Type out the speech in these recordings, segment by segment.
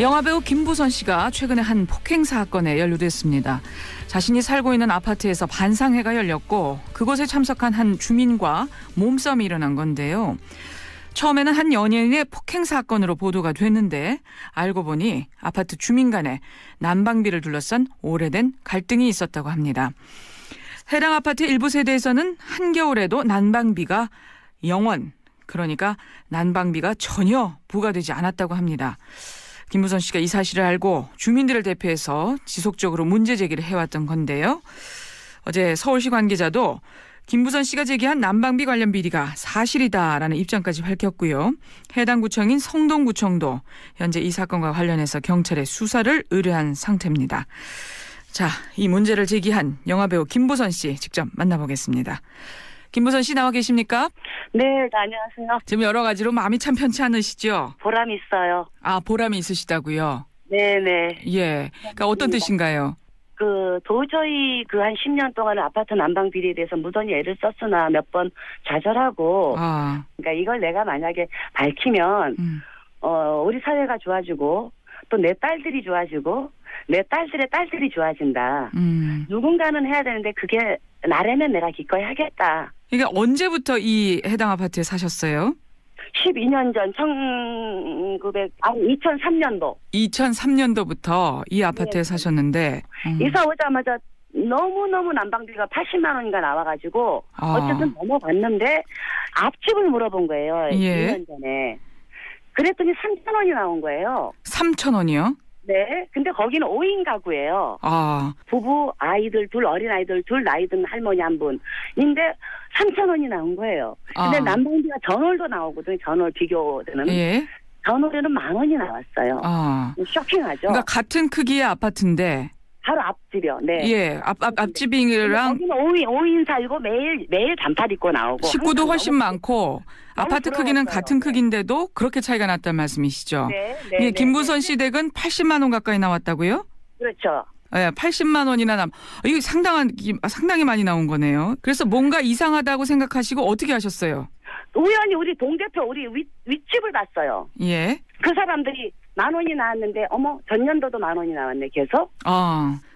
영화배우 김부선 씨가 최근에 한 폭행 사건에 연루됐습니다. 자신이 살고 있는 아파트에서 반상회가 열렸고 그곳에 참석한 한 주민과 몸싸움이 일어난 건데요. 처음에는 한 연예인의 폭행 사건으로 보도가 됐는데 알고 보니 아파트 주민 간에 난방비를 둘러싼 오래된 갈등이 있었다고 합니다. 해당 아파트 일부 세대에서는 한겨울에도 난방비가 0원, 그러니까 난방비가 전혀 부과되지 않았다고 합니다. 김부선 씨가 이 사실을 알고 주민들을 대표해서 지속적으로 문제 제기를 해왔던 건데요. 어제 서울시 관계자도 김부선 씨가 제기한 난방비 관련 비리가 사실이다라는 입장까지 밝혔고요. 해당 구청인 성동구청도 현재 이 사건과 관련해서 경찰에 수사를 의뢰한 상태입니다. 자, 이 문제를 제기한 영화배우 김부선 씨 직접 만나보겠습니다. 김부선 씨 나와 계십니까? 네, 안녕하세요. 지금 여러 가지로 마음이 참 편치 않으시죠? 보람이 있어요. 아, 보람이 있으시다고요? 네네. 예. 그러니까 어떤 뜻인가요? 도저히 한 10년 동안 아파트 난방 비리에 대해서 무던히 애를 썼으나 몇 번 좌절하고, 그러니까 이걸 내가 만약에 밝히면, 우리 사회가 좋아지고, 또 내 딸들이 좋아지고, 내 딸들의 딸들이 좋아진다. 누군가는 해야 되는데 그게 나라면 내가 기꺼이 하겠다. 그러니까 언제부터 이 해당 아파트에 사셨어요? 12년 전 2003년도. 2003년도부터 이 아파트에 사셨는데. 이사 오자마자 너무너무 난방비가 80만 원인가 나와가지고 어쨌든 넘어갔는데 앞집을 물어본 거예요. 예. 2년 전에. 그랬더니 3천 원이 나온 거예요. 3천 원이요? 네. 근데 거기는 5인 가구예요. 부부, 아이들 둘, 어린아이들 둘, 나이 든 할머니 한 분인데 3천 원이 나온 거예요. 근데 난방비가 전월도 나오거든요. 전월 비교되는. 예. 전월에는 10,000원이 나왔어요. 쇼킹하죠. 그러니까 같은 크기의 아파트인데. 바로 앞집이요. 네. 예. 앞집이랑. 거기는 5인 살고 매일 반팔 입고 나오고. 식구도 훨씬 많고. 아파트 크기는 같은 크기인데도 그렇게 차이가 났단 말씀이시죠? 네. 예, 김부선 씨 댁은 80만 원 가까이 나왔다고요? 그렇죠. 예, 80만 원이나 이거 상당히 많이 나온 거네요. 그래서 뭔가 이상하다고 생각하시고 어떻게 하셨어요? 우연히 우리 동대표 우리 윗집을 봤어요. 예. 그 사람들이 10,000원이 나왔는데 전년도도 10,000원이 나왔네 계속.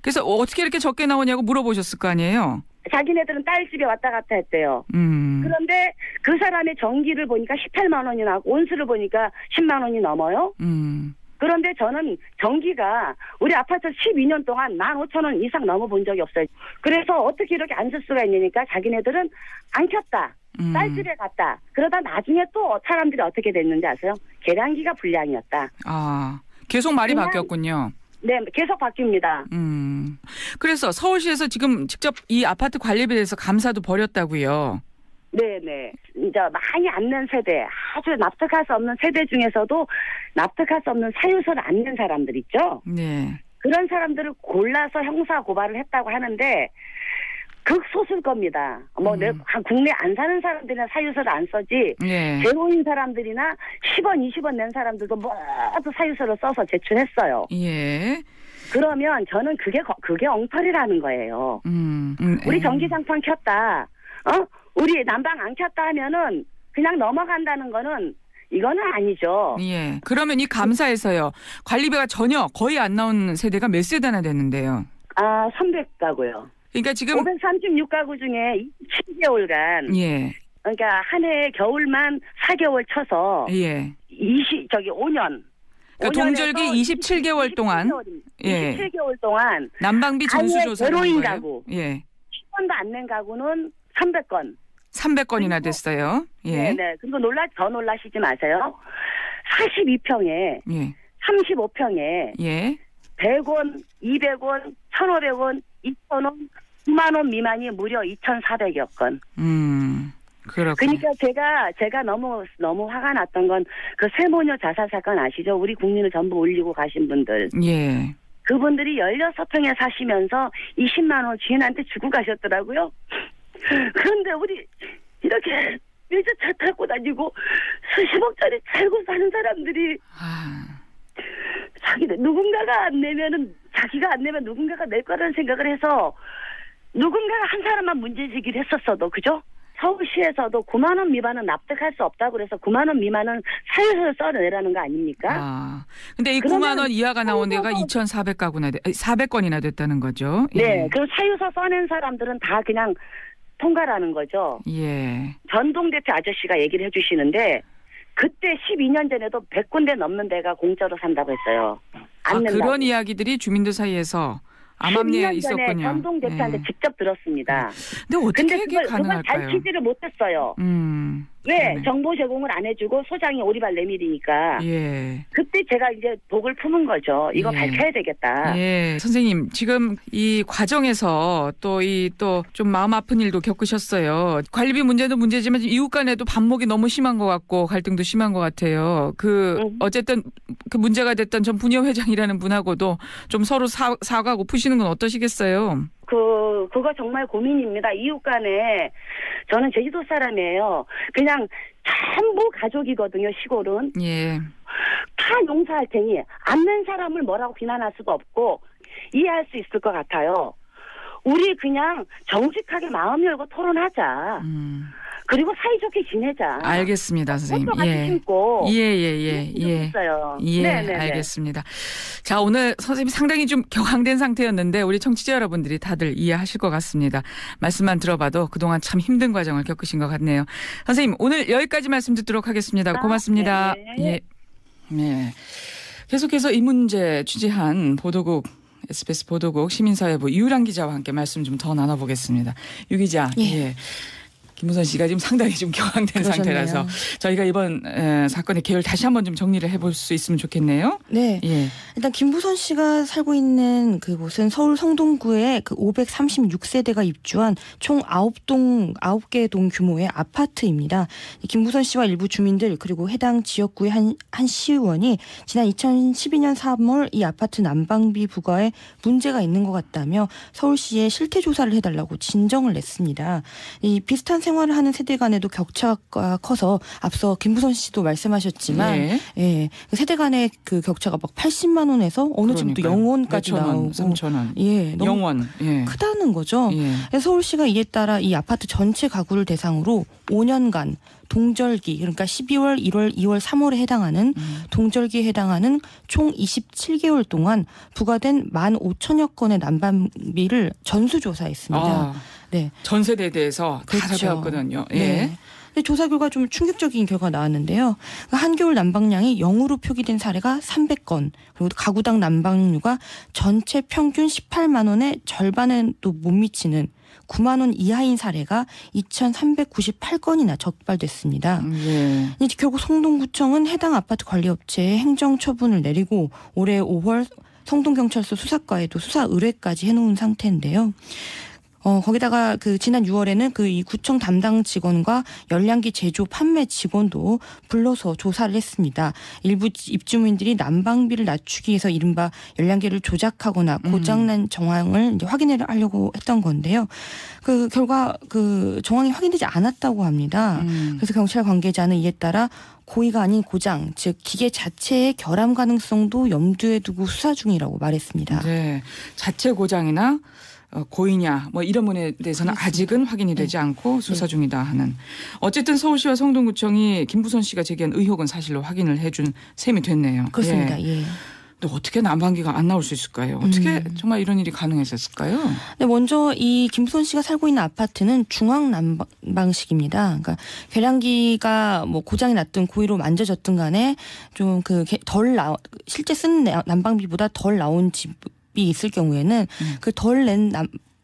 그래서 어떻게 이렇게 적게 나오냐고 물어보셨을 거 아니에요? 자기네들은 딸 집에 왔다 갔다 했대요. 그런데 그 사람의 전기를 보니까 18만 원이 나고 온수를 보니까 10만 원이 넘어요. 그런데 저는 전기가 우리 아파트 12년 동안 15,000원 이상 넘어본 적이 없어요. 그래서 어떻게 이렇게 안 쓸 수가 있냐니까 자기네들은 안 켰다. 딸 집에 갔다. 그러다 나중에 또 사람들이 어떻게 됐는지 아세요? 계량기가 불량이었다. 계속 말이 바뀌었군요. 네, 계속 바뀝니다. 그래서 서울시에서 지금 직접 이 아파트 관리비에 대해서 감사도 벌였다고요. 네네. 이제 많이 안 낸 세대, 아주 납득할 수 없는 세대 중에서도 납득할 수 없는 사유서를 안 낸 사람들 있죠? 네. 그런 사람들을 골라서 형사 고발을 했다고 하는데 극소수일 겁니다. 국내 안 사는 사람들이나 사유서를 안 써지, 제로인 사람들이나 10원, 20원 낸 사람들도 모두 사유서를 써서 제출했어요. 예. 그러면 저는 그게 엉터리라는 거예요. 우리 전기장판 켰다, 우리 난방 안 켰다 하면은 그냥 넘어간다는 거는 이거는 아니죠. 예. 그러면 이 감사에서요, 관리비가 전혀 거의 안 나온 세대가 몇 세대나 됐는데요? 300가구요. 그러니까 지금 536가구 중에 7개월간, 예. 그러니까 한 해 겨울만 4개월 쳐서, 5년. 그러니까 동절기 27개월 동안, 27개월 동안 난방비 전수조사 제로인 가구, 10원도 안 낸 가구는 300건. 300건이나 됐어요. 예. 네. 그리고 더 놀라시지 마세요. 42평에, 35평에, 100원, 200원, 1,500원, 2,000원, 9만 원 미만이 무려 2,400여 건. 그렇군요. 그러니까 제가 너무 화가 났던 건 그 세모녀 자살 사건 아시죠? 우리 국민을 전부 울리고 가신 분들. 예. 그분들이 16평에 사시면서 20만 원 주인한테 주고 가셨더라고요. 그런데 우리 이렇게 일제차 타고 다니고 수십억짜리 살고 사는 사람들이 누군가가 안 내면은 자기가 안 내면 누군가가 낼 거라는 생각을 해서 누군가가 한 사람만 문제 제기를 했었어도, 그죠? 서울시에서도 9만 원 미만은 납득할 수 없다고 그래서 9만 원 미만은 사유서를 써내라는 거 아닙니까? 아, 근데 이 9만 원 이하가 나온 데가 2,400건이나 됐다는 거죠. 예. 네, 그럼 사유서 써낸 사람들은 다 그냥 통과라는 거죠. 예. 전동 대표 아저씨가 얘기를 해주시는데 그때 12년 전에도 100군데 넘는 데가 공짜로 산다고 했어요. 그런 이야기들이 주민들 사이에서 암암리에 있었군요. 12년 전에 전동 대표한테 직접 들었습니다. 근데 어떻게 그게 가능할까요? 그걸 밝히지를 못했어요. 왜 그러네. 정보 제공을 안 해주고 소장이 오리발 내밀이니까. 예. 그때 제가 이제 독을 품은 거죠. 이거 예. 밝혀야 되겠다. 예. 선생님 지금 이 과정에서 또 좀 마음 아픈 일도 겪으셨어요. 관리비 문제도 문제지만 이웃 간에도 반목이 너무 심한 것 같고 갈등도 심한 것 같아요. 어쨌든 그 문제가 됐던 전 부녀회장이라는 분하고도 좀 서로 사과하고 푸시는 건 어떠시겠어요? 그거 정말 고민입니다. 이웃 간에 저는 제주도 사람이에요. 그냥 전부 가족이거든요. 시골은. 예. 다 용서할 테니 안는 사람을 뭐라고 비난할 수가 없고 이해할 수 있을 것 같아요. 우리 그냥 정직하게 마음 열고 토론하자. 그리고 사이좋게 지내자. 알겠습니다, 선생님. 예. 예, 알겠습니다. 자, 오늘 선생님 상당히 좀 격앙된 상태였는데 우리 청취자 여러분들이 다들 이해하실 것 같습니다. 말씀만 들어봐도 그동안 참 힘든 과정을 겪으신 것 같네요. 선생님, 오늘 여기까지 말씀 듣도록 하겠습니다. 고맙습니다. 네. 예. 계속해서 이 문제 취재한 보도국 SBS 보도국 시민사회부 이유란 기자와 함께 말씀 좀 더 나눠보겠습니다. 유 기자. 예. 김무선 씨가 지금 상당히 좀 격앙된 상태라서 저희가 이번 사건의 계열 다시 한번 좀 정리를 해볼 수 있으면 좋겠네요. 네. 예. 일단 김무선 씨가 살고 있는 그곳은 서울 성동구에 그 536세대가 입주한 총 9개 동 규모의 아파트입니다. 김무선 씨와 일부 주민들 그리고 해당 지역구의 한 시의원이 지난 2012년 3월 이 아파트 난방비 부과에 문제가 있는 것 같다며 서울시에 실태 조사를 해달라고 진정을 냈습니다. 이 비슷한 생활을 하는 세대 간에도 격차가 커서 앞서 김무선 씨도 말씀하셨지만 예, 세대 간의 그 격차가 막 80만 원에서 어느 집은 또 0원까지 나오고 3,000원. 예, 너무 0원. 예. 크다는 거죠. 예. 그래서 서울시가 이에 따라 이 아파트 전체 가구를 대상으로 5년간 동절기 그러니까 12월, 1월, 2월, 3월에 해당하는 동절기에 해당하는 총 27개월 동안 부과된 15,000여 건의 난방비를 전수조사했습니다. 네. 전 세대에 대해서 다 살펴봤거든요. 예. 네. 근데 조사 결과 좀 충격적인 결과가 나왔는데요. 한겨울 난방량이 0으로 표기된 사례가 300건, 그리고 가구당 난방료가 전체 평균 18만 원의 절반에도 못 미치는 9만 원 이하인 사례가 2,398건이나 적발됐습니다. 이제 결국 성동구청은 해당 아파트 관리업체에 행정처분을 내리고 올해 5월 성동경찰서 수사과에도 수사 의뢰까지 해놓은 상태인데요. 거기다가 지난 6월에는 이 구청 담당 직원과 열량기 제조 판매 직원도 불러서 조사를 했습니다. 일부 입주민들이 난방비를 낮추기 위해서 이른바 열량기를 조작하거나 고장난 정황을 이제 확인하려고 했던 건데요. 그 결과 정황이 확인되지 않았다고 합니다. 그래서 경찰 관계자는 이에 따라 고의가 아닌 고장, 즉 기계 자체의 결함 가능성도 염두에 두고 수사 중이라고 말했습니다. 네, 자체 고장이나 고의냐 뭐 이런 부분에 대해서는 그렇습니다. 아직은 확인이 되지 않고 수사 중이다 하는. 어쨌든 서울시와 성동구청이 김무선 씨가 제기한 의혹은 사실로 확인을 해준 셈이 됐네요. 그렇습니다. 예. 근데 어떻게 난방기가 안 나올 수 있을까요? 어떻게 정말 이런 일이 가능했었을까요? 네, 먼저 이 김무선 씨가 살고 있는 아파트는 중앙 난방식입니다. 그러니까 계량기가 뭐 고장이 났든 고의로 만져졌든 간에 좀 실제 쓴 난방비보다 덜 나온 집이 있을 경우에는 그 덜 낸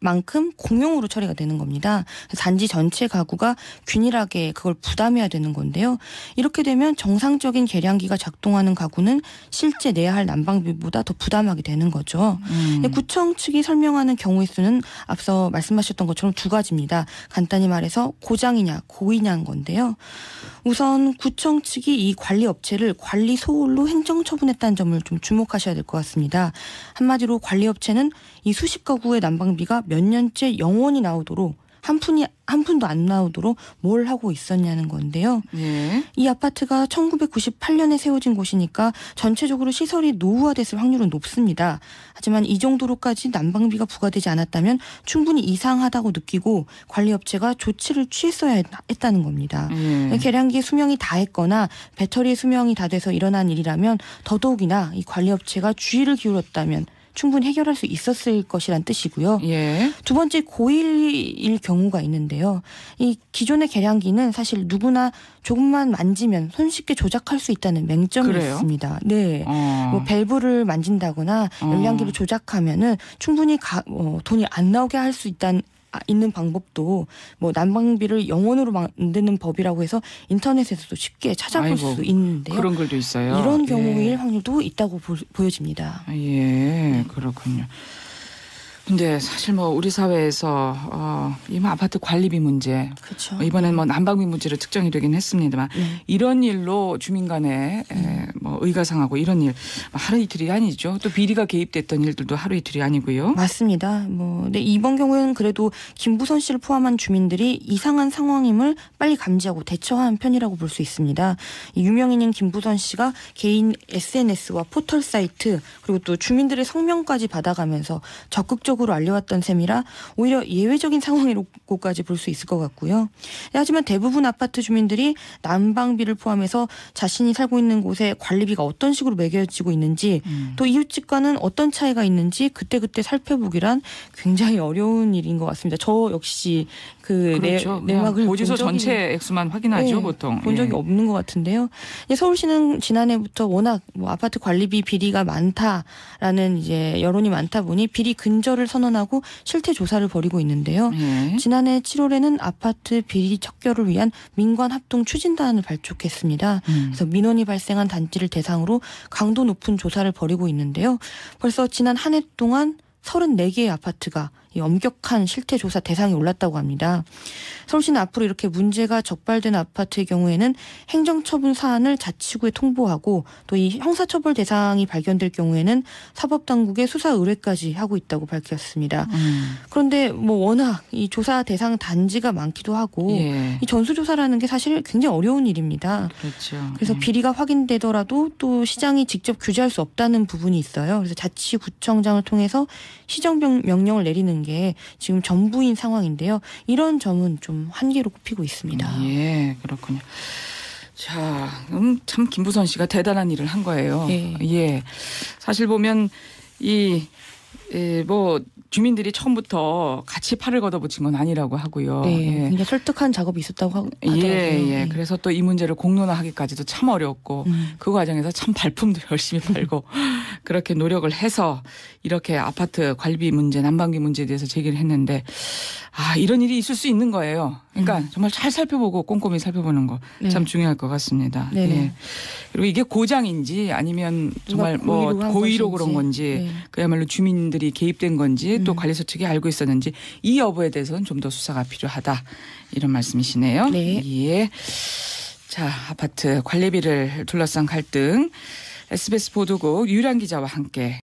만큼 공용으로 처리가 되는 겁니다. 단지 전체 가구가 균일하게 그걸 부담해야 되는 건데요. 이렇게 되면 정상적인 계량기가 작동하는 가구는 실제 내야 할 난방비보다 더 부담하게 되는 거죠. 근데 구청 측이 설명하는 경우의 수는 앞서 말씀하셨던 것처럼 두 가지입니다. 간단히 말해서 고장이냐 고의냐인 건데요. 우선 구청 측이 이 관리 업체를 관리 소홀로 행정처분했다는 점을 좀 주목하셔야 될 것 같습니다. 한마디로 관리 업체는 이 수십 가구의 난방비가 몇 년째 영원히 나오도록 한 푼도 안 나오도록 뭘 하고 있었냐는 건데요. 예. 이 아파트가 1998년에 세워진 곳이니까 전체적으로 시설이 노후화됐을 확률은 높습니다. 하지만 이 정도로까지 난방비가 부과되지 않았다면 충분히 이상하다고 느끼고 관리업체가 조치를 취했어야 했다는 겁니다. 계량기 수명이 다했거나 배터리의 수명이 다 돼서 일어난 일이라면 더더욱이나 이 관리업체가 주의를 기울였다면 충분히 해결할 수 있었을 것이란 뜻이고요. 예. 두 번째 고일일 경우가 있는데요. 이 기존의 계량기는 사실 누구나 조금만 만지면 손쉽게 조작할 수 있다는 맹점이 그래요? 있습니다. 네, 뭐 밸브를 만진다거나 열량기를 조작하면은 충분히 돈이 안 나오게 할 수 있는 방법도 뭐 난방비를 영원으로 만드는 법이라고 해서 인터넷에서도 쉽게 찾아볼 수 있는데요. 그런 글도 있어요. 이런 경우일 확률도 있다고 보여집니다. 예, 그렇군요. 근데 사실 뭐 우리 사회에서 이 아파트 관리비 문제, 그렇죠. 이번엔 뭐 난방비 문제로 특정이 되긴 했습니다만 이런 일로 주민 간에 뭐 의가상하고 이런 일 하루 이틀이 아니죠. 또 비리가 개입됐던 일들도 하루 이틀이 아니고요. 맞습니다. 근데 이번 경우에는 그래도 김부선 씨를 포함한 주민들이 이상한 상황임을 빨리 감지하고 대처한 편이라고 볼 수 있습니다. 이 유명인인 김부선 씨가 개인 SNS와 포털 사이트 그리고 또 주민들의 성명까지 받아가면서 적극적으로 알려왔던 셈이라 오히려 예외적인 상황이라고까지 볼 수 있을 것 같고요. 하지만 대부분 아파트 주민들이 난방비를 포함해서 자신이 살고 있는 곳에 관리비가 어떤 식으로 매겨지고 있는지 또 이웃집과는 어떤 차이가 있는지 그때그때 살펴보기란 굉장히 어려운 일인 것 같습니다. 저 역시 그렇죠. 내막을 고지서 전체 액수만 확인하죠. 보통. 본 적이 없는 것 같은데요. 서울시는 지난해부터 워낙 아파트 관리비 비리가 많다라는 이제 여론이 많다 보니 비리 근절을 선언하고 실태 조사를 벌이고 있는데요. 지난해 7월에는 아파트 비리 척결을 위한 민관 합동 추진단을 발족했습니다. 그래서 민원이 발생한 단지를 대상으로 강도 높은 조사를 벌이고 있는데요. 벌써 지난 한 해 동안 34개의 아파트가 이 엄격한 실태 조사 대상에 올랐다고 합니다. 서울시는 앞으로 이렇게 문제가 적발된 아파트의 경우에는 행정처분 사안을 자치구에 통보하고 또 이 형사처벌 대상이 발견될 경우에는 사법당국에 수사 의뢰까지 하고 있다고 밝혔습니다. 그런데 워낙 이 조사 대상 단지가 많기도 하고 이 전수조사라는 게 사실 굉장히 어려운 일입니다. 그렇죠. 그래서 비리가 확인되더라도 또 시장이 직접 규제할 수 없다는 부분이 있어요. 그래서 자치구청장을 통해서 시정명령을 내리는 게 지금 전부인 상황인데요. 이런 점은 좀 한계로 꼽히고 있습니다. 예, 그렇군요. 자, 참 김부선 씨가 대단한 일을 한 거예요. 예. 사실 보면 주민들이 처음부터 같이 팔을 걷어붙인 건 아니라고 하고요. 굉장히 설득한 작업이 있었다고 하더라고요. 그래서 또 이 문제를 공론화하기까지도 참 어려웠고 그 과정에서 참 발품도 열심히 팔고 그렇게 노력을 해서 이렇게 아파트 관리비 문제, 난방비 문제에 대해서 제기를 했는데 이런 일이 있을 수 있는 거예요. 그러니까 정말 잘 살펴보고 꼼꼼히 살펴보는 거 참 중요할 것 같습니다. 그리고 이게 고장인지 아니면 정말 고의로 그런 건지 그야말로 주민들이 개입된 건지 또 관리소 측이 알고 있었는지 이 여부에 대해서는 좀 더 수사가 필요하다 이런 말씀이시네요. 예. 자, 아파트 관리비를 둘러싼 갈등 SBS 보도국 유란 기자와 함께